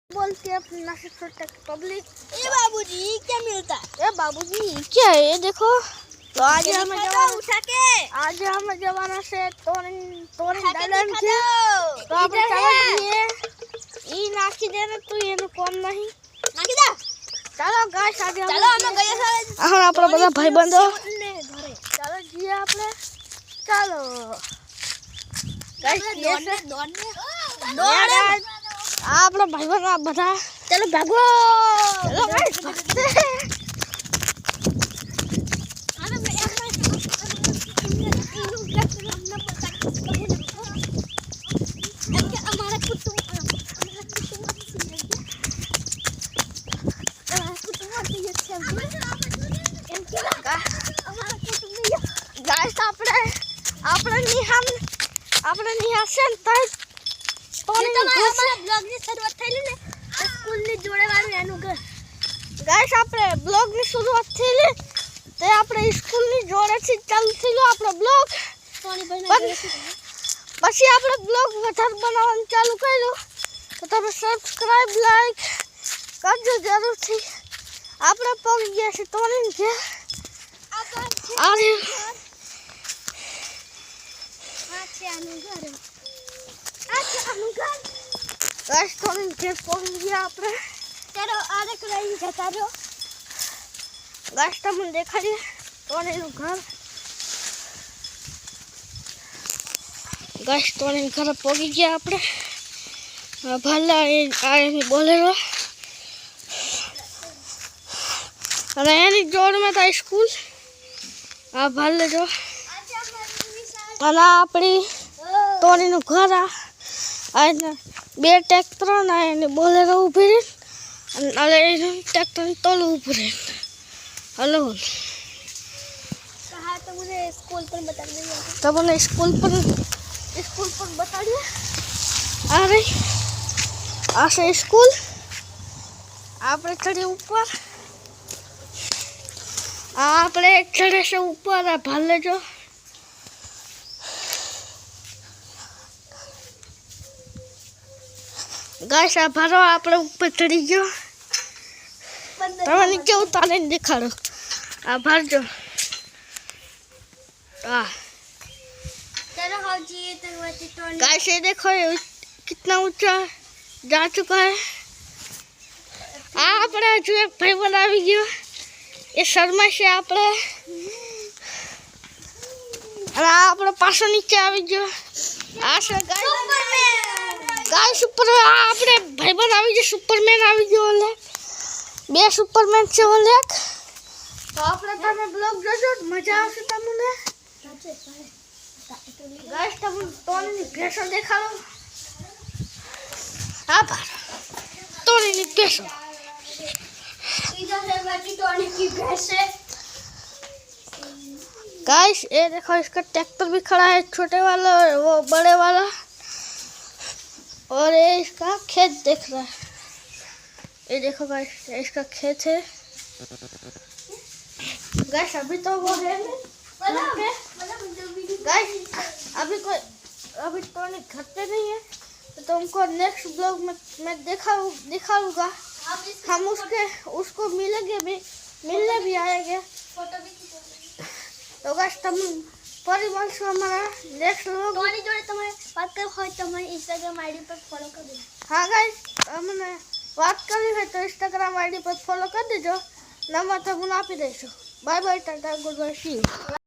बोलते अपने नासिक छोटा पब्लिक। ए बाबूजी क्या मिलता है? ए बाबूजी क्या है ये देखो। तो आज हमें जमाना से तोरण डालन के तो આપણે ચાલો જઈએ ઈ નાખી દે ને તું એનું કોમ નહીં નાખી દે। ચાલો ગાઈસ આજે ચાલો અમે ગયા સાલે આ આપણા બધા ભાઈબંધો ઘરે ચાલો જઈએ આપણે ચાલો ગાઈસ દોડ આપણા ભાઈબંધો બધા ચાલો ભાગો ચાલો ગાઈસ આપણે નિહાસે તઈ તમારા બ્લોગની શરૂઆત થઈલી ને સ્કૂલની જોડે વાળું એનું ઘર ગાઈસ આપણે બ્લોગની શરૂઆત થઈલી તે આપણે સ્કૂલની જોડેથી ચાલુ થઈલો આપણો બ્લોગ પછી આપણે બ્લોગ વધારે બનાવવાનું ચાલુ કર્યું તો તમે સબસ્ક્રાઇબ લાઈક કરજો જરૂરથી આપણે પહોંચી ગયા છે તોરણ કે गाइस थोड़ी देर पहुंच गया आपने चलो आधे कलाई जता दो गाइस तुम देखा जी तोने घर गाइस तोने घर पहुंच गया आपने भला आए बोलेरो અને એની જોડમાં था स्कूल आ भले जो અને આપણી તોરીનું ઘર આ બે ટ્રેક્ટર ને બોલેરો ઊભી રહી અને એનું ટ્રેક્ટર તોલું ઊભું રહે હલો હા તમને સ્કૂલ પર બતાવી દઈએ તમને સ્કૂલ પર બતાડીએ આ રહી આ છે સ્કૂલ આપણે ચડીએ ઉપર આપણે ચડે છે ઉપર આ ભાલે જો गाइस आ भरो આપણે ઉપર ચડી ગયો તમે નીચે ઉતારીને દેખાડો આ ભરજો चलो हाँ जी तो गाइस ये देखो ये कितना ऊंचा जा चुका है આપણે જો એક ભાઈ બનાવી ગયો એ શર્મા છે આપણે અને આપણે પાછો નીચે આવી ગયો આ છે गाइस ऊपर आपने भाईबंध આવી ગયો સુપરમેન આવી ગયો ઓલે બે સુપરમેન છે ઓલે તો આપણે તમે બ્લોગ જોજો મજા આવશે તમને ગાઈસ તમે તોની ભેંસો દેખાડો આ બાર તોની ભેંસો इधर से बाकी टोनी की भैंस है गाइस ये देखो इसका ट्रैक्टर भी खड़ा है छोटे वाला और वो बड़े वाला और ये इसका खेत देख रहा है ये देखो गाइस इसका खेत है गाइस अभी तो वो है गाइस अभी तो घर पे नहीं है तो तुमको नेक्स्ट ब्लॉग में मैं दिखाऊंगा हम उसको मिलने भी आएंगे तो गाइस तुम परिवार से हमारा नेक्स्ट ब्लॉग टोनी जोड़े तुम्हें बात कर हो तो मैं इंस्टाग्राम आईडी पर फॉलो कर देना हाँ गाइस हमने बात करी है तो इंस्टाग्राम आईडी पर फॉलो कर दीजिए नंबर तो आप ही दे bye bye tata good bye see you.